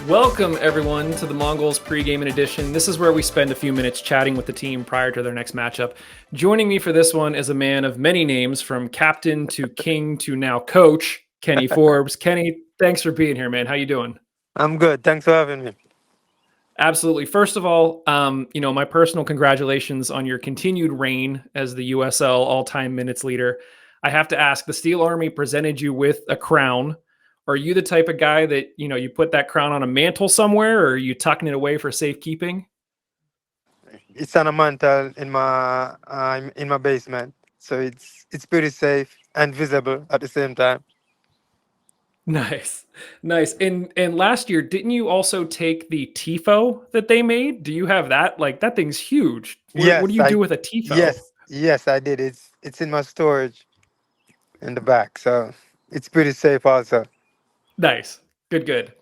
Welcome, everyone, to the Mongols Pregame'n edition. This is where we spend a few minutes chatting with the team prior to their next matchup. Joining me for this one is a man of many names, from captain to king to now coach, Kenny Forbes. Kenny, thanks for being here, man. How you doing? I'm good. Thanks for having me. Absolutely. First of all, my personal congratulations on your continued reign as the USL all-time minutes leader. I have to ask, the Steel Army presented you with a crown. Are you the type of guy that, you put that crown on a mantle somewhere, or are you tucking it away for safekeeping? It's on a mantle in my basement, so it's pretty safe and visible at the same time. Nice. Nice. And last year, didn't you also take the tifo that they made? Do you have that? Like, that thing's huge. What do Yes, you I do with a tifo? yes I did. It's in my storage in the back, so it's pretty safe also. Nice. Good, good.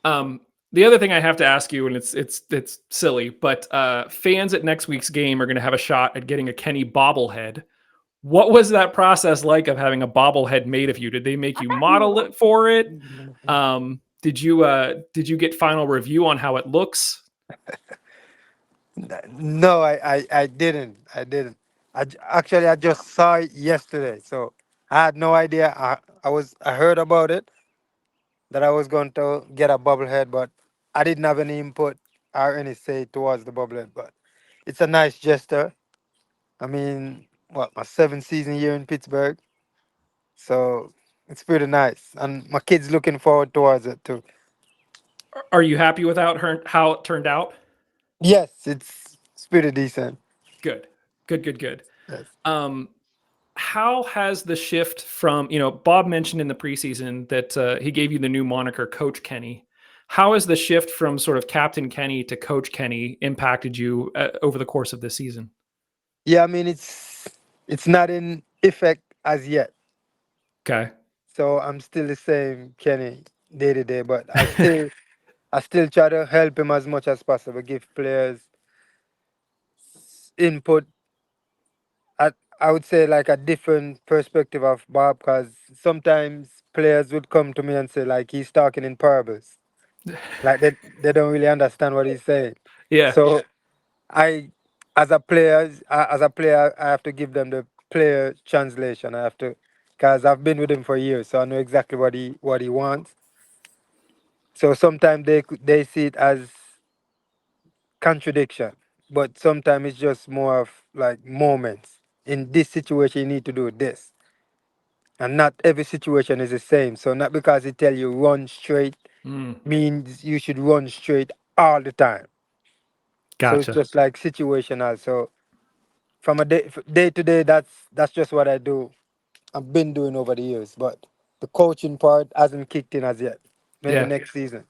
The other thing I have to ask you, and it's silly, but fans at next week's game are going to have a shot at getting a Kenny bobblehead. What was that process like of having a bobblehead made of you? Did they make you model it for it? Did you get final review on how it looks? No, I didn't. Actually I just saw it yesterday, so I had no idea. I heard about it that I was going to get a bobblehead, but I didn't have any input or any say towards the bobblehead. But it's a nice gesture. I mean, what, my seventh season here in Pittsburgh, so it's pretty nice, and my kids looking forward towards it too. Are you happy with how it turned out? Yes, it's pretty decent. Good, good, good, good. Yes. Um, how has the shift from, Bob mentioned in the preseason that he gave you the new moniker Coach Kenny. How has the shift from sort of Captain Kenny to Coach Kenny impacted you over the course of this season? Yeah, I mean it's not in effect as yet, Okay. so I'm still the same Kenny day to day, but I still try to help him as much as possible, give players input. I would say like a different perspective of Bob, because sometimes players would come to me and say like he's talking in parables, like they don't really understand what he's saying. Yeah. So I, as a player, I have to give them the player translation. I have to, because I've been with him for years, so I know exactly what he wants. So sometimes they see it as contradiction, but sometimes it's just more of like moments. In this situation, you need to do this, and not every situation is the same. So not because they tell you run straight Mm, means you should run straight all the time. So it's gotcha. just like situational. So from a day to day, that's just what I do. I've been doing over the years, but the coaching part hasn't kicked in as yet. Maybe Yeah. next season.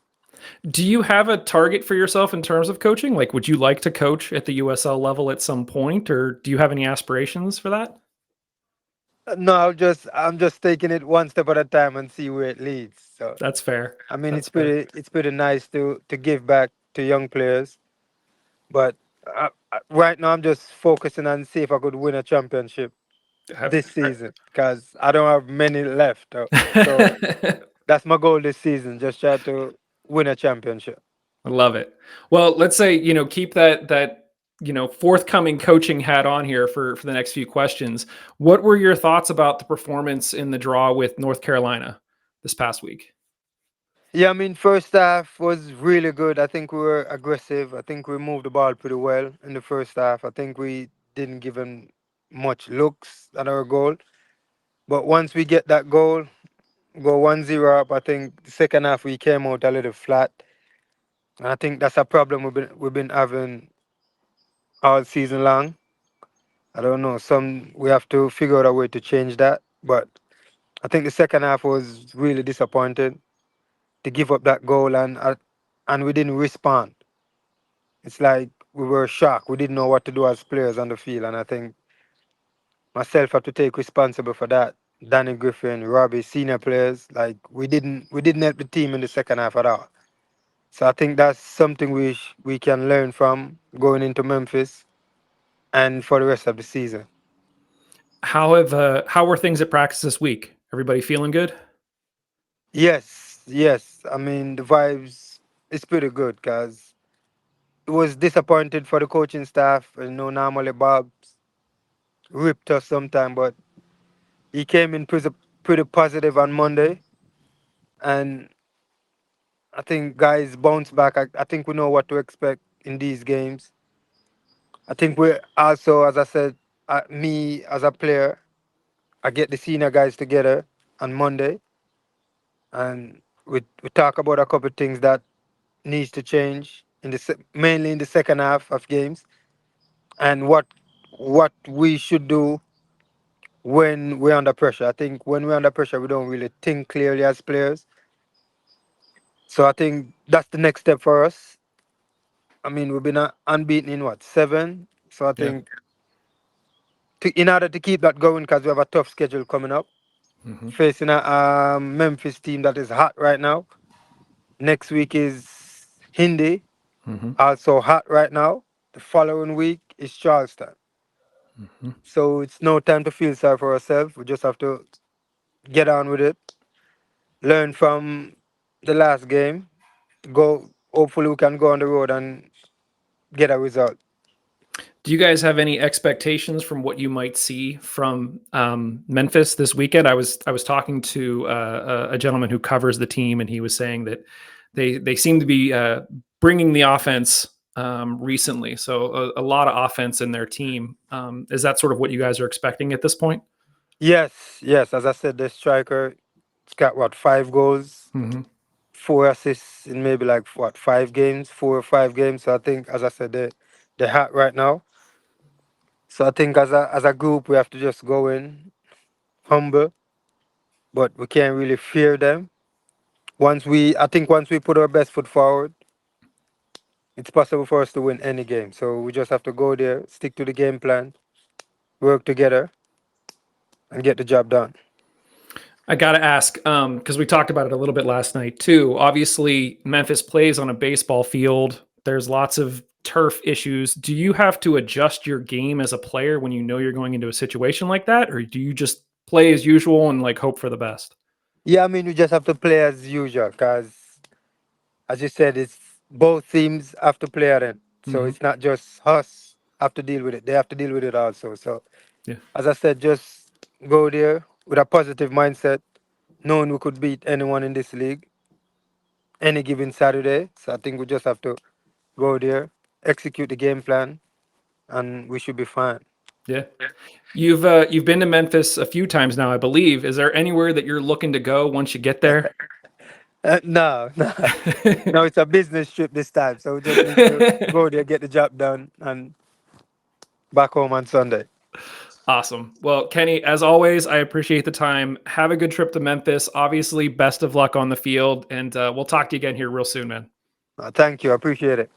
Do you have a target for yourself in terms of coaching? Like, would you like to coach at the USL level at some point, or do you have any aspirations for that? No, I'm just taking it one step at a time and see where it leads. So That's fair. I mean, That's fair. it's pretty nice to give back to young players, but right now I'm just focusing on see if I could win a championship Have- this season, because I don't have many left. So that's my goal this season. Just try to win a championship. I love it. Well, let's say, keep that forthcoming coaching hat on here for the next few questions. What were your thoughts about the performance in the draw with North Carolina this past week? Yeah, I mean, first half was really good. I think we were aggressive. I think we moved the ball pretty well in the first half. I think we didn't give them much looks at our goal. But once we get that goal, go 1-0 up, I think the second half we came out a little flat. And I think that's a problem we've been having all season long. I don't know. We have to figure out a way to change that. But I think the second half was really disappointed to give up that goal, and we didn't respond. It's like we were shocked. We didn't know what to do as players on the field, and I think myself have to take responsible for that. Danny Griffin, Robbie, senior players, like we didn't help the team in the second half at all. So I think that's something we can learn from going into Memphis and for the rest of the season. How were things at practice this week? Everybody feeling good? Yes, yes. I mean the vibes it's pretty good because it was disappointed for the coaching staff. Normally Bob ripped us sometime, but he came in pretty positive on Monday, and I think guys bounce back. I think we know what to expect in these games. I think we also, as I said, me as a player, I get the senior guys together on Monday, and we talk about a couple of things that needs to change in mainly in the second half of games, and what we should do when we're under pressure. I think when we're under pressure, we don't really think clearly as players. So I think that's the next step for us. I mean, we've been unbeaten in what, seven? So I Yeah. think in order to keep that going, because we have a tough schedule coming up, Hmm. facing a Memphis team that is hot right now. Next week is Hindi, Hmm. also hot right now. The following week is Charleston. Hmm. So it's no time to feel sorry for ourselves. We just have to get on with it, learn from the last game, go. Hopefully, we can go on the road and get a result. Do you guys have any expectations from what you might see from Memphis this weekend? I was talking to a gentleman who covers the team, and he was saying that they seem to be bringing the offense recently, so a lot of offense in their team. Is that sort of what you guys are expecting at this point? Yes, yes. As I said, the striker, it's got what, 5 goals, Hmm. 4 assists in maybe like what, 5 games, 4 or 5 games. So I think, as I said, they're hot right now. So I think as a group, we have to just go in humble, but we can't really fear them. I think once we put our best foot forward, it's possible for us to win any game. So we just have to go there, stick to the game plan, work together, and get the job done. I got to ask, because we talked about it a little bit last night too. Obviously, Memphis plays on a baseball field. There's lots of turf issues. Do you have to adjust your game as a player when you know you're going into a situation like that, or do you just play as usual and like hope for the best? Yeah, I mean, we just have to play as usual because, as you said, it's both teams have to play at it. So Hmm. it's not just us have to deal with it. They have to deal with it also. So, Yeah, as I said, just go there with a positive mindset, knowing we could beat anyone in this league any given Saturday. So I think we just have to go there, execute the game plan, and we should be fine. yeah. You've been to Memphis a few times now, I believe. Is there anywhere that you're looking to go once you get there? No, no, no. It's a business trip this time, so we just need to go there, get the job done, and back home on Sunday. Awesome. Well, Kenny, as always, I appreciate the time. Have a good trip to Memphis. Obviously, best of luck on the field, and we'll talk to you again here real soon, man. Thank you. I appreciate it.